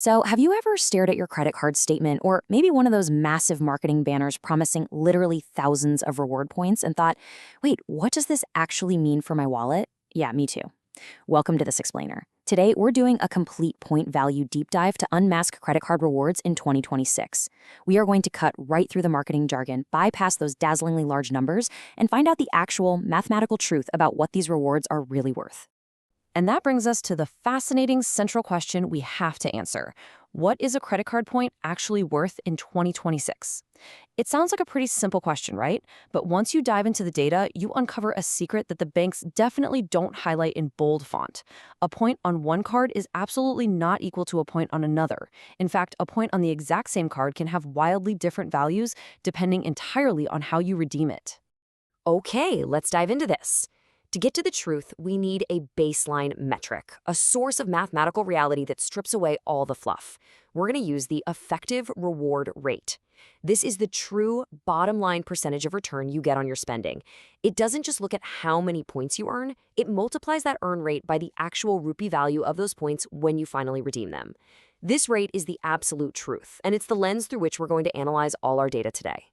So, have you ever stared at your credit card statement or maybe one of those massive marketing banners promising literally thousands of reward points and thought, wait, what does this actually mean for my wallet? Yeah, me too. Welcome to This Explainer. Today, we're doing a complete point value deep dive to unmask credit card rewards in 2026. We are going to cut right through the marketing jargon, bypass those dazzlingly large numbers, and find out the actual mathematical truth about what these rewards are really worth. And that brings us to the fascinating central question we have to answer. What is a credit card point actually worth in 2026? It sounds like a pretty simple question, right? But once you dive into the data, you uncover a secret that the banks definitely don't highlight in bold font. A point on one card is absolutely not equal to a point on another. In fact, a point on the exact same card can have wildly different values depending entirely on how you redeem it. Okay, let's dive into this. To get to the truth, we need a baseline metric, a source of mathematical reality that strips away all the fluff. We're going to use the effective reward rate. This is the true bottom line percentage of return you get on your spending. It doesn't just look at how many points you earn, it multiplies that earn rate by the actual rupee value of those points when you finally redeem them. This rate is the absolute truth, and it's the lens through which we're going to analyze all our data today.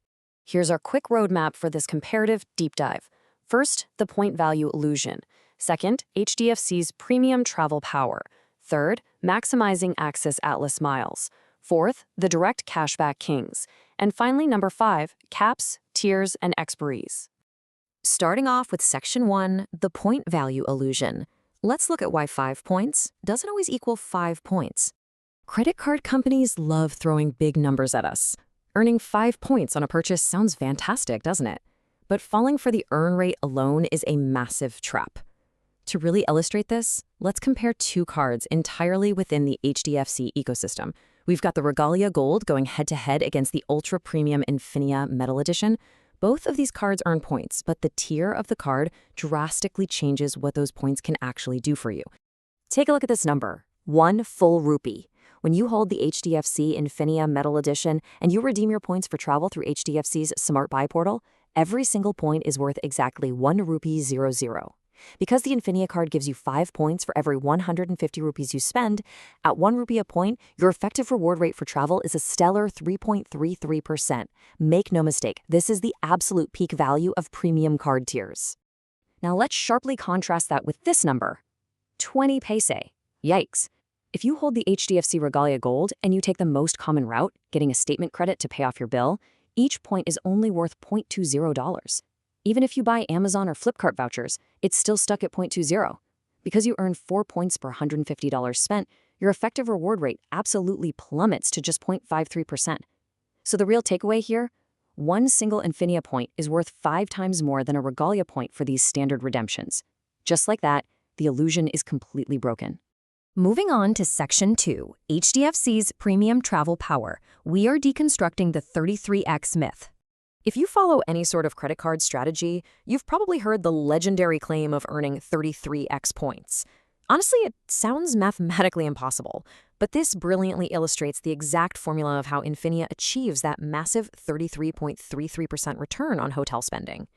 Here's our quick roadmap for this comparative deep dive. First, the point value illusion. Second, HDFC's premium travel power. Third, maximizing Access Atlas miles. Fourth, the direct cashback kings. And finally, number 5, caps, tiers, and expiries. Starting off with Section 1, the point value illusion. Let's look at why 5 points doesn't always equal 5 points. Credit card companies love throwing big numbers at us. Earning 5 points on a purchase sounds fantastic, doesn't it? But falling for the earn rate alone is a massive trap. To really illustrate this, let's compare two cards entirely within the HDFC ecosystem. We've got the Regalia Gold going head-to-head against the ultra-premium Infinia Metal Edition. Both of these cards earn points, but the tier of the card drastically changes what those points can actually do for you. Take a look at this number, 1 full rupee. When you hold the HDFC Infinia Metal Edition and you redeem your points for travel through HDFC's Smart Buy portal, every single point is worth exactly 1 rupee 00. Because the Infinia card gives you 5 points for every 150 rupees you spend, at 1 rupee a point, your effective reward rate for travel is a stellar 3.33%. Make no mistake, this is the absolute peak value of premium card tiers. Now let's sharply contrast that with this number, 20 paise. Yikes. If you hold the HDFC Regalia Gold and you take the most common route, getting a statement credit to pay off your bill, each point is only worth $0.20. Even if you buy Amazon or Flipkart vouchers, it's still stuck at $0.20. Because you earn 4 points per $150 spent, your effective reward rate absolutely plummets to just 0.53%. So the real takeaway here? One single Infinia point is worth 5 times more than a Regalia point for these standard redemptions. Just like that, the illusion is completely broken. Moving on to Section 2, HDFC's premium travel power, we are deconstructing the 33x myth. If you follow any sort of credit card strategy, you've probably heard the legendary claim of earning 33x points. Honestly, it sounds mathematically impossible, but this brilliantly illustrates the exact formula of how Infinia achieves that massive 33.33% return on hotel spending.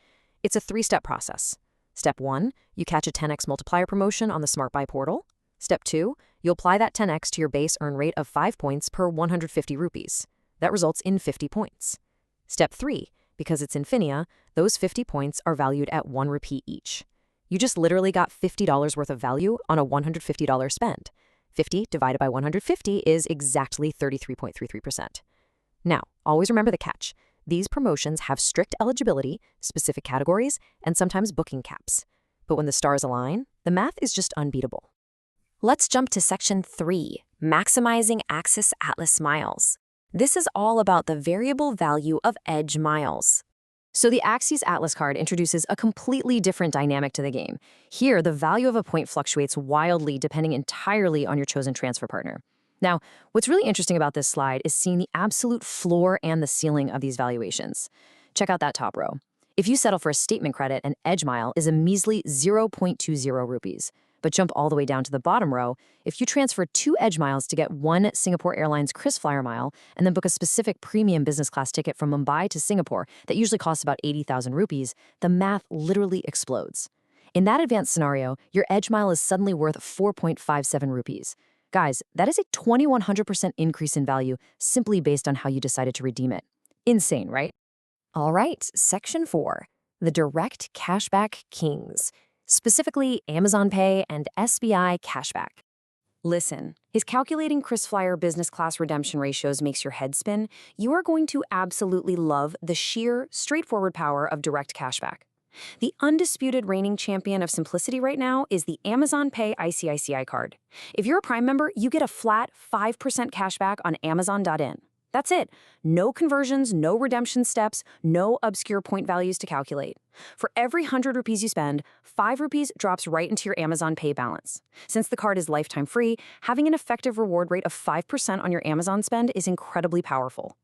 It's a 3-step process. Step 1, you catch a 10x multiplier promotion on the Smart Buy portal. Step 2, you apply that 10x to your base earn rate of 5 points per 150 rupees. That results in 50 points. Step 3, because it's Infinia, those 50 points are valued at 1 rupee each. You just literally got $50 worth of value on a $150 spend. 50 divided by 150 is exactly 33.33%. Now, always remember the catch. These promotions have strict eligibility, specific categories, and sometimes booking caps. But when the stars align, the math is just unbeatable. Let's jump to Section 3, maximizing Access Atlas miles. This is all about the variable value of edge miles. So the Axis Atlas card introduces a completely different dynamic to the game. Here, the value of a point fluctuates wildly depending entirely on your chosen transfer partner. Now, what's really interesting about this slide is seeing the absolute floor and the ceiling of these valuations. Check out that top row. If you settle for a statement credit, an edge mile is a measly 0.20 rupees. But jump all the way down to the bottom row, if you transfer 2 edge miles to get 1 Singapore Airlines KrisFlyer mile and then book a specific premium business class ticket from Mumbai to Singapore that usually costs about 80,000 rupees, the math literally explodes. In that advanced scenario, your edge mile is suddenly worth 4.57 rupees. Guys, that is a 2,100% increase in value simply based on how you decided to redeem it. Insane, right? All right, Section 4, the direct cashback kings, specifically Amazon Pay and SBI cashback. Listen, if calculating KrisFlyer business class redemption ratios makes your head spin, you are going to absolutely love the sheer, straightforward power of direct cashback. The undisputed reigning champion of simplicity right now is the Amazon Pay ICICI card. If you're a Prime member, you get a flat 5% cashback on Amazon.in. That's it. No conversions, no redemption steps, no obscure point values to calculate. For every 100 rupees you spend, 5 rupees drops right into your Amazon Pay balance. Since the card is lifetime free, having an effective reward rate of 5% on your Amazon spend is incredibly powerful.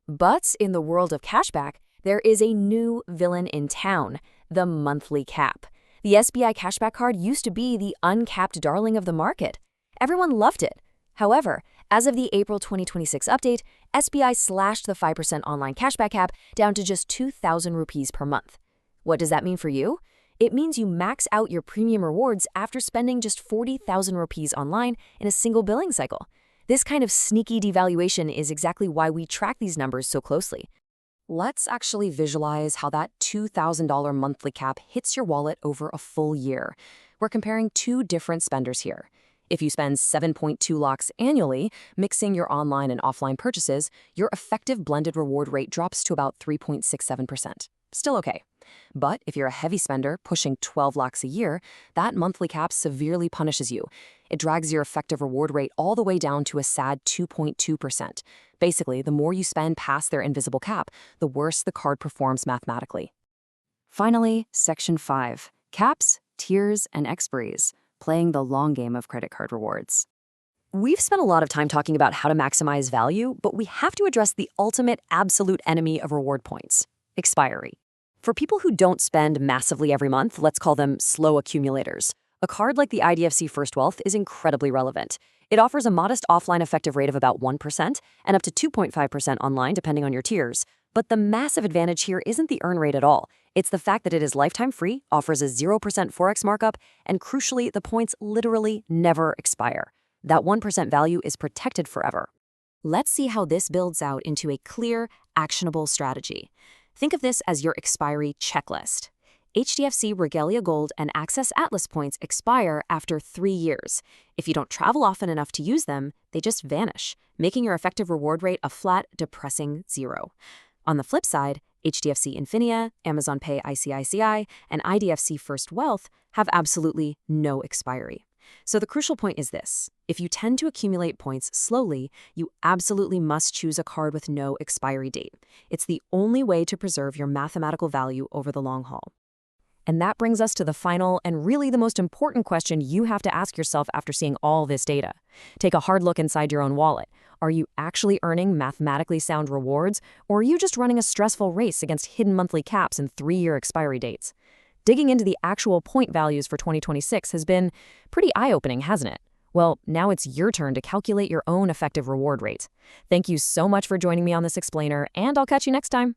But in the world of cashback, there is a new villain in town, the monthly cap. The SBI cashback card used to be the uncapped darling of the market. Everyone loved it. However, as of the April 2026 update, SBI slashed the 5% online cashback cap down to just 2,000 rupees per month. What does that mean for you? It means you max out your premium rewards after spending just 40,000 rupees online in a single billing cycle. This kind of sneaky devaluation is exactly why we track these numbers so closely. Let's actually visualize how that $2,000 monthly cap hits your wallet over a full year. We're comparing two different spenders here. If you spend 7.2 lakhs annually, mixing your online and offline purchases, your effective blended reward rate drops to about 3.67%. Still okay. But if you're a heavy spender pushing 12 lakhs a year, that monthly cap severely punishes you. It drags your effective reward rate all the way down to a sad 2.2%. Basically, the more you spend past their invisible cap, the worse the card performs mathematically. Finally, Section 5, caps, tiers, and expiries, playing the long game of credit card rewards. We've spent a lot of time talking about how to maximize value, but we have to address the ultimate absolute enemy of reward points, expiry. For people who don't spend massively every month, let's call them slow accumulators, a card like the IDFC First Wealth is incredibly relevant. It offers a modest offline effective rate of about 1% and up to 2.5% online depending on your tiers. But the massive advantage here isn't the earn rate at all. It's the fact that it is lifetime free, offers a 0% Forex markup, and crucially, the points literally never expire. That 1% value is protected forever. Let's see how this builds out into a clear, actionable strategy. Think of this as your expiry checklist. HDFC Regalia Gold and Access Atlas points expire after 3 years. If you don't travel often enough to use them, they just vanish, making your effective reward rate a flat, depressing 0. On the flip side, HDFC Infinia, Amazon Pay ICICI, and IDFC First Wealth have absolutely no expiry. So the crucial point is this. If you tend to accumulate points slowly, you absolutely must choose a card with no expiry date. It's the only way to preserve your mathematical value over the long haul. And that brings us to the final and really the most important question you have to ask yourself after seeing all this data. Take a hard look inside your own wallet. Are you actually earning mathematically sound rewards, or are you just running a stressful race against hidden monthly caps and 3-year expiry dates? Digging into the actual point values for 2026 has been pretty eye-opening, hasn't it? Well, now it's your turn to calculate your own effective reward rate. Thank you so much for joining me on this explainer, and I'll catch you next time.